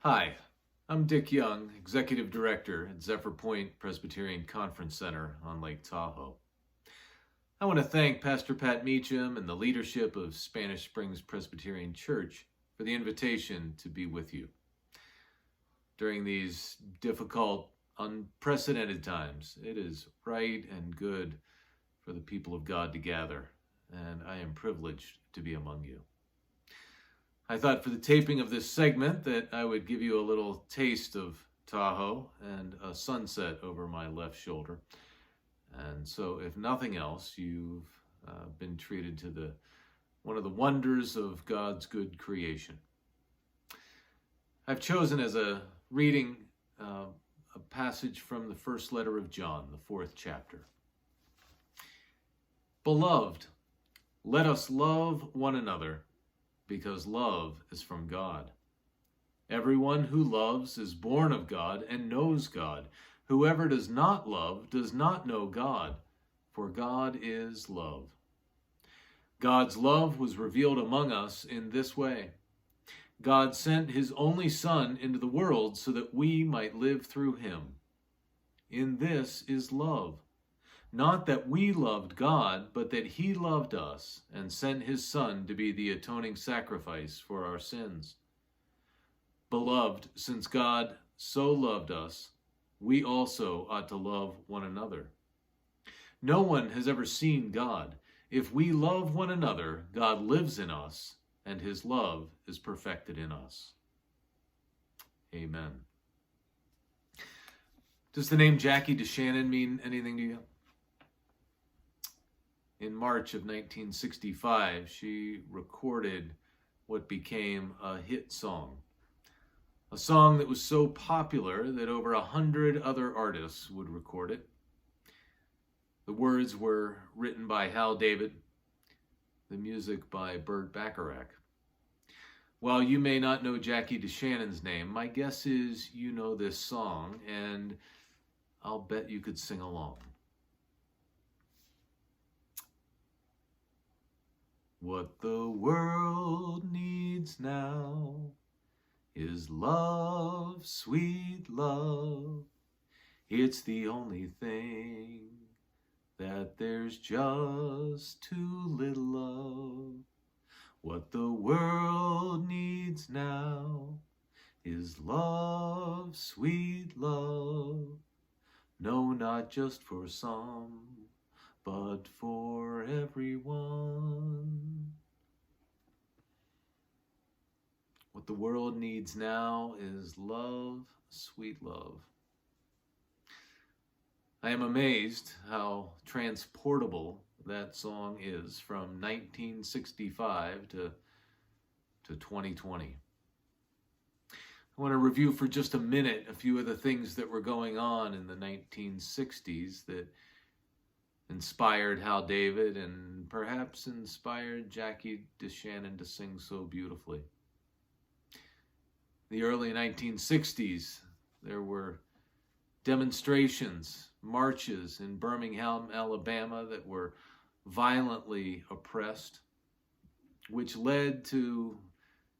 Hi, I'm Dick Young, Executive Director at Zephyr Point Presbyterian Conference Center on Lake Tahoe. I want to thank Pastor Pat Meacham and the leadership of Spanish Springs Presbyterian Church for the invitation to be with you. During these difficult, unprecedented times, it is right and good for the people of God to gather, and I am privileged to be among you. I thought for the taping of this segment that I would give you a little taste of Tahoe and a sunset over my left shoulder. And so, if nothing else, you've been treated to one of the wonders of God's good creation. I've chosen as a reading a passage from the first letter of John, the 4th chapter. Beloved, let us love one another, because love is from God. Everyone who loves is born of God and knows God. Whoever does not love does not know God, for God is love. God's love was revealed among us in this way. God sent his only Son into the world so that we might live through him. In this is love. Not that we loved God, but that he loved us and sent his Son to be the atoning sacrifice for our sins. Beloved, since God so loved us, we also ought to love one another. No one has ever seen God. If we love one another, God lives in us, and his love is perfected in us. Amen. Does the name Jackie DeShannon mean anything to you? In March of 1965, she recorded what became a hit song. A song that was so popular that over 100 other artists would record it. The words were written by Hal David, the music by Burt Bacharach. While you may not know Jackie DeShannon's name, my guess is you know this song, and I'll bet you could sing along. What the world needs now is love, sweet love. It's the only thing that there's just too little of. What the world needs now is love, sweet love. No, not just for some, but for everyone. What the world needs now is love, sweet love. I am amazed how transportable that song is from 1965 to 2020. I want to review for just a minute a few of the things that were going on in the 1960s that inspired Hal David and perhaps inspired Jackie DeShannon to sing so beautifully. The early 1960s, there were demonstrations, marches in Birmingham, Alabama that were violently oppressed, which led to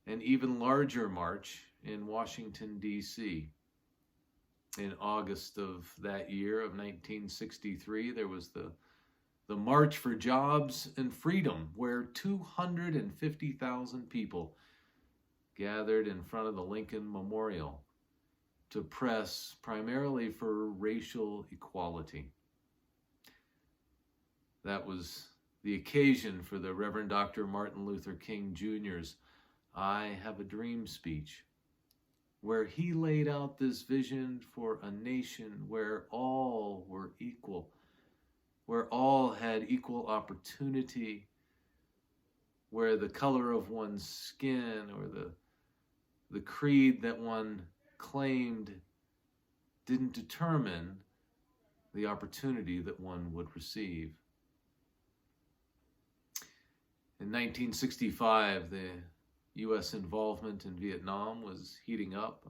an even larger march in Washington, D.C. In August of that year of 1963, there was the March for Jobs and Freedom, where 250,000 people gathered in front of the Lincoln Memorial to press primarily for racial equality. That was the occasion for the Reverend Dr. Martin Luther King Jr.'s I Have a Dream speech, where he laid out this vision for a nation where all were equal, where all had equal opportunity, where the color of one's skin or the creed that one claimed didn't determine the opportunity that one would receive. In 1965, the U.S. involvement in Vietnam was heating up.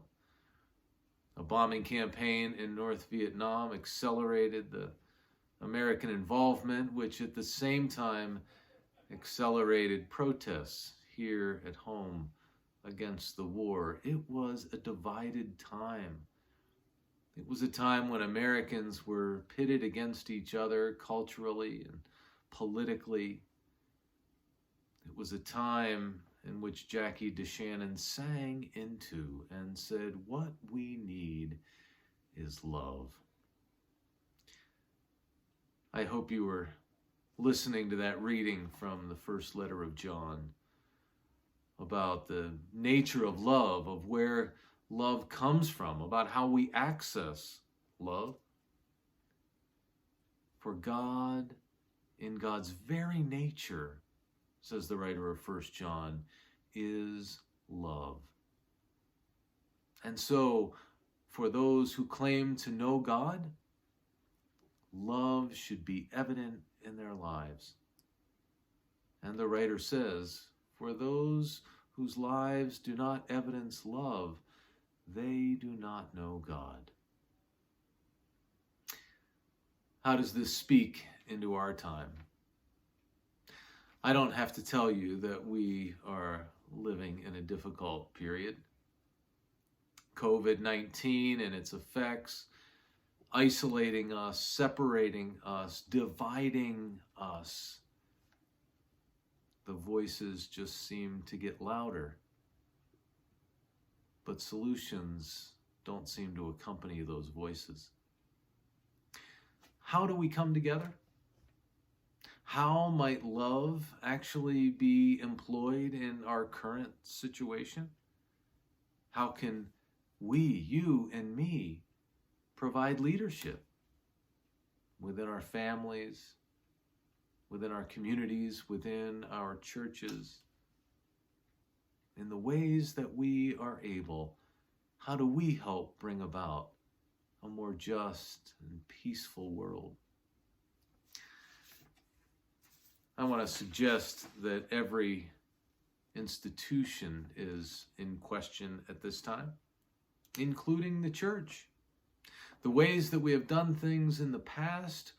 A bombing campaign in North Vietnam accelerated the American involvement, which at the same time accelerated protests here at home against the war, it was a divided time. It was a time when Americans were pitted against each other culturally and politically. It was a time in which Jackie DeShannon sang into and said, "What we need is love." I hope you were listening to that reading from the first letter of John about the nature of love, of where love comes from, about how we access love. For God, in God's very nature, says the writer of 1 John, is love. And so, for those who claim to know God, love should be evident in their lives. And the writer says, for those whose lives do not evidence love, they do not know God. How does this speak into our time? I don't have to tell you that we are living in a difficult period. COVID-19 and its effects, isolating us, separating us, dividing us. The voices just seem to get louder, but solutions don't seem to accompany those voices. How do we come together? How might love actually be employed in our current situation? How can we, you and me, provide leadership within our families, within our communities, within our churches? In the ways that we are able, how do we help bring about a more just and peaceful world? I want to suggest that every institution is in question at this time, including the church. The ways that we have done things in the past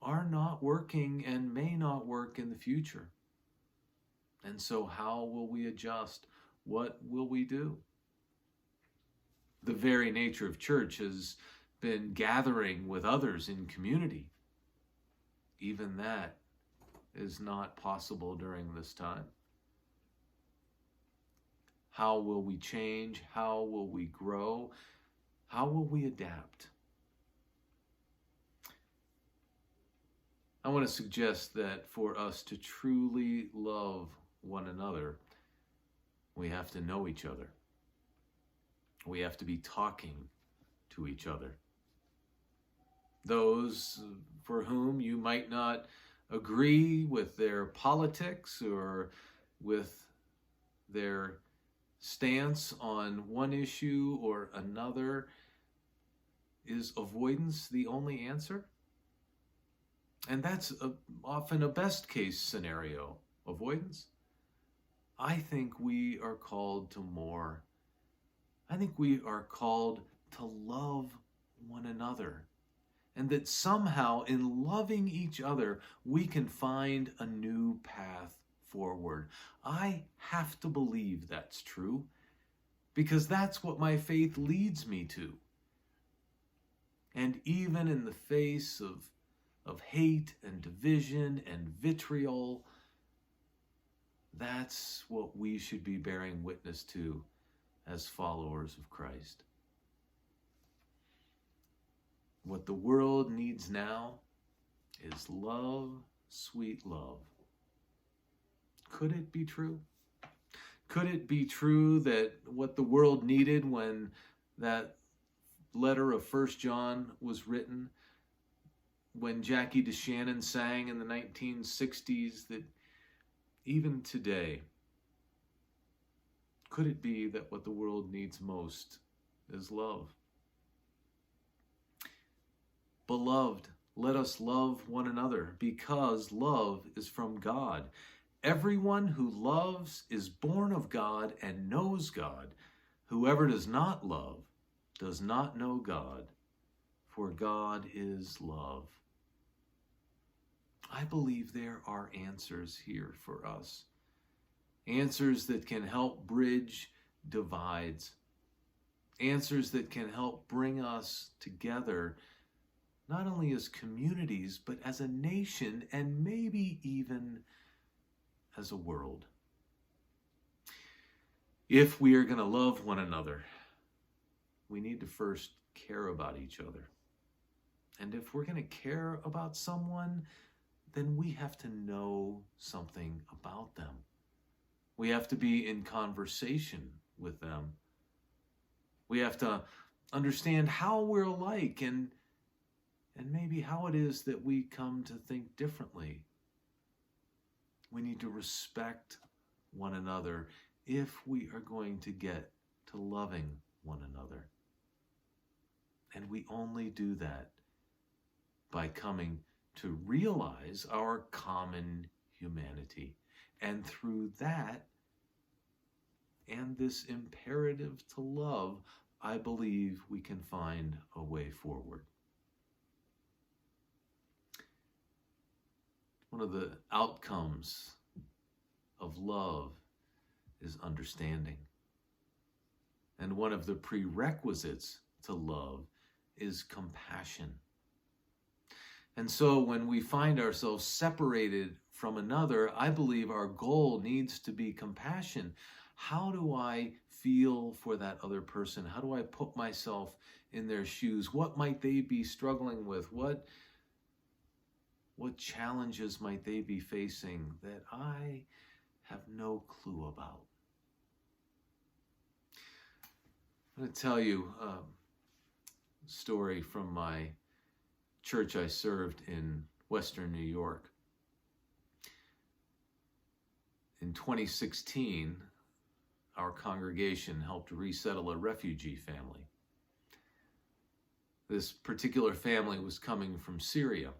are not working and may not work in the future. And so how will we adjust? What will we do? The very nature of church has been gathering with others in community. Even that is not possible during this time. How will we change? How will we grow? How will we adapt? I want to suggest that for us to truly love one another, we have to know each other. We have to be talking to each other. Those for whom you might not agree with their politics or with their stance on one issue or another, is avoidance the only answer? And that's often a best case scenario, avoidance. I think we are called to more. I think we are called to love one another. And that somehow in loving each other, we can find a new path forward. I have to believe that's true, because that's what my faith leads me to. And even in the face of hate and division and vitriol, that's what we should be bearing witness to as followers of Christ. What the world needs now is love, sweet love. Could it be true? Could it be true that what the world needed when that letter of 1 John was written, when Jackie DeShannon sang in the 1960s, that even today, could it be that what the world needs most is love? Beloved, let us love one another, because love is from God. Everyone who loves is born of God and knows God. Whoever does not love does not know God, for God is love. I believe there are answers here for us answers that can help bridge divides, answers that can help bring us together, not only as communities, but as a nation, and maybe even as a world. If we are going to love one another, we need to first care about each other. And if we're going to care about someone, then we have to know something about them. We have to be in conversation with them. We have to understand how we're alike and maybe how it is that we come to think differently. We need to respect one another if we are going to get to loving one another. And we only do that by coming to realize our common humanity. And through that, and this imperative to love, I believe we can find a way forward. One of the outcomes of love is understanding. And one of the prerequisites to love is compassion. And so when we find ourselves separated from another, I believe our goal needs to be compassion. How do I feel for that other person? How do I put myself in their shoes? What might they be struggling with? What challenges might they be facing that I have no clue about? I'm going to tell you a story from my church I served in Western New York. In 2016, our congregation helped resettle a refugee family. This particular family was coming from Syria.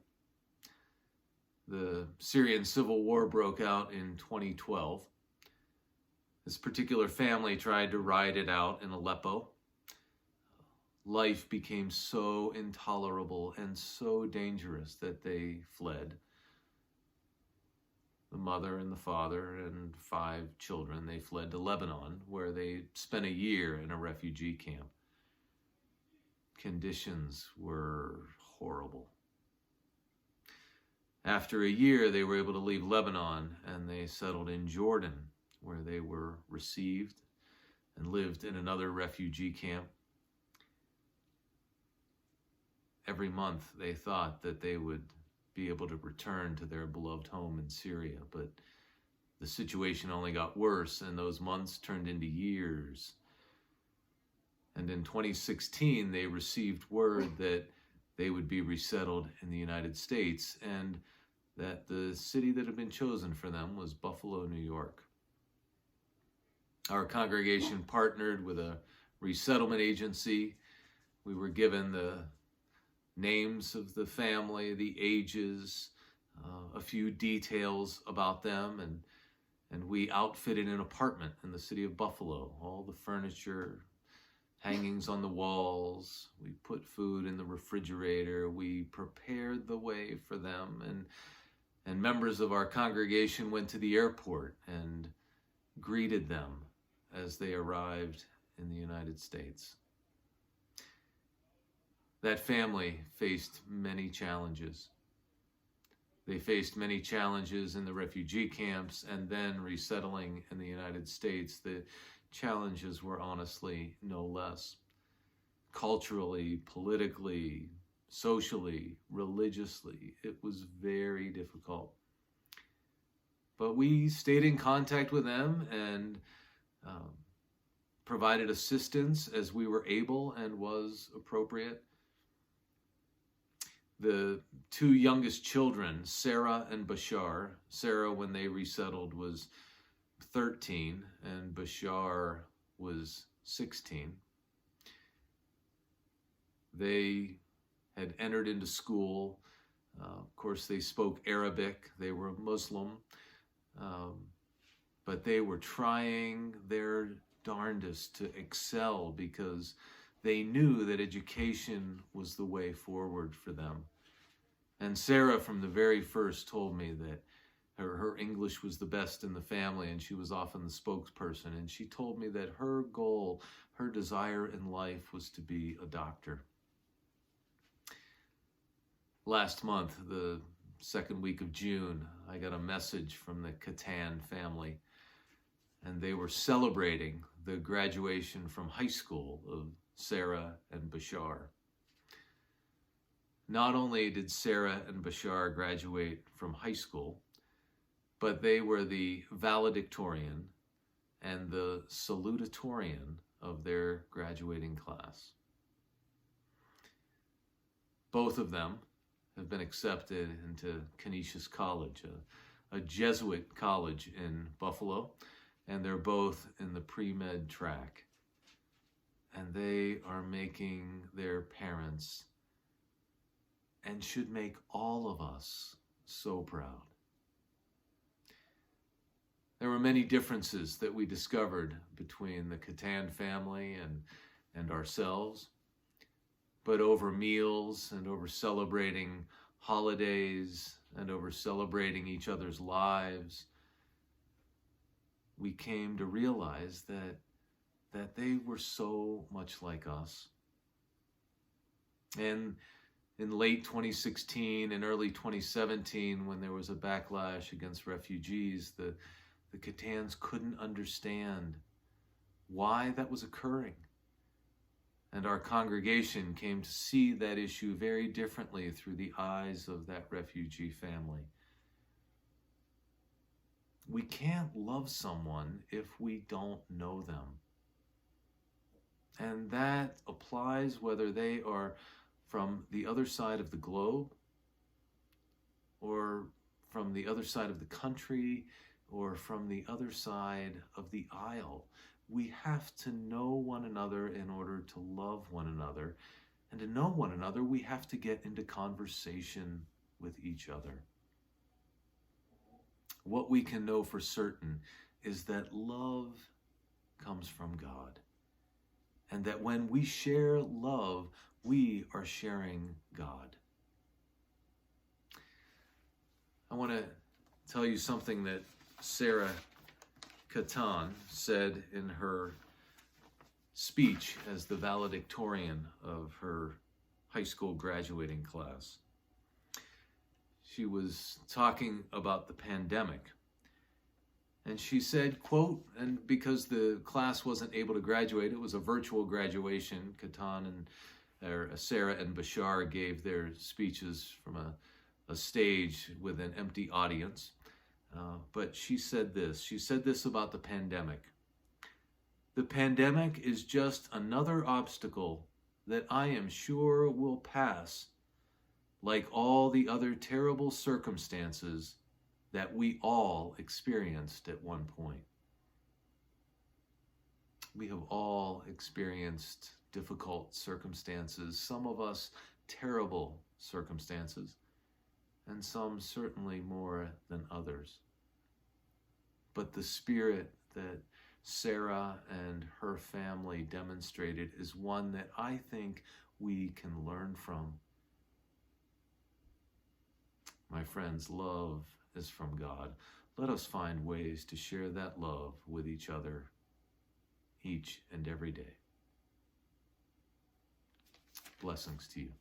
The Syrian civil war broke out in 2012. This particular family tried to ride it out in Aleppo. Life became so intolerable and so dangerous that they fled. The mother and the father and 5 children, they fled to Lebanon, where they spent a year in a refugee camp. Conditions were horrible. After a year, they were able to leave Lebanon and they settled in Jordan, where they were received and lived in another refugee camp. Every month they thought that they would be able to return to their beloved home in Syria, but the situation only got worse, and those months turned into years. And in 2016, they received word that they would be resettled in the United States, and that the city that had been chosen for them was Buffalo, New York. Our congregation partnered with a resettlement agency. We were given the names of the family, the ages, a few details about them, and we outfitted an apartment in the city of Buffalo. All the furniture, hangings on the walls, we put food in the refrigerator, we prepared the way for them, and members of our congregation went to the airport and greeted them as they arrived in the United States. That family faced many challenges. They faced many challenges in the refugee camps and then resettling in the United States. The challenges were honestly no less. Culturally, politically, socially, religiously, it was very difficult. But we stayed in contact with them and provided assistance as we were able and was appropriate. The 2 youngest children, Sarah and Bashar. Sarah, when they resettled, was 13, and Bashar was 16. They had entered into school. Of course, they spoke Arabic. They were Muslim. But they were trying their darndest to excel because they knew that education was the way forward for them. And Sarah, from the very first, told me that Her English was the best in the family, and she was often the spokesperson. And she told me that her goal, her desire in life was to be a doctor. Last month, the second week of June, I got a message from the Catan family, and they were celebrating the graduation from high school of Sarah and Bashar. Not only did Sarah and Bashar graduate from high school, but they were the valedictorian and the salutatorian of their graduating class. Both of them have been accepted into Canisius College, a Jesuit college in Buffalo, and they're both in the pre-med track. And they are making their parents, and should make all of us, so proud. There were many differences that we discovered between the Catan family and ourselves, but over meals and over celebrating holidays and over celebrating each other's lives, we came to realize that they were so much like us. And in late 2016 and early 2017, when there was a backlash against refugees, the Catans couldn't understand why that was occurring. And our congregation came to see that issue very differently through the eyes of that refugee family. We can't love someone if we don't know them. And that applies whether they are from the other side of the globe, or from the other side of the country, or from the other side of the aisle. We have to know one another in order to love one another. And to know one another, we have to get into conversation with each other. What we can know for certain is that love comes from God. And that when we share love, we are sharing God. I want to tell you something that Sarah Catan said in her speech as the valedictorian of her high school graduating class. She was talking about the pandemic. And she said, quote, and because the class wasn't able to graduate, it was a virtual graduation. Sarah and Bashar gave their speeches from a stage with an empty audience. But she said this about the pandemic. The pandemic is just another obstacle that I am sure will pass, like all the other terrible circumstances that we all experienced at one point. We have all experienced difficult circumstances, some of us terrible circumstances, and some certainly more than others. But the spirit that Sarah and her family demonstrated is one that I think we can learn from. My friends, love is from God. Let us find ways to share that love with each other each and every day. Blessings to you.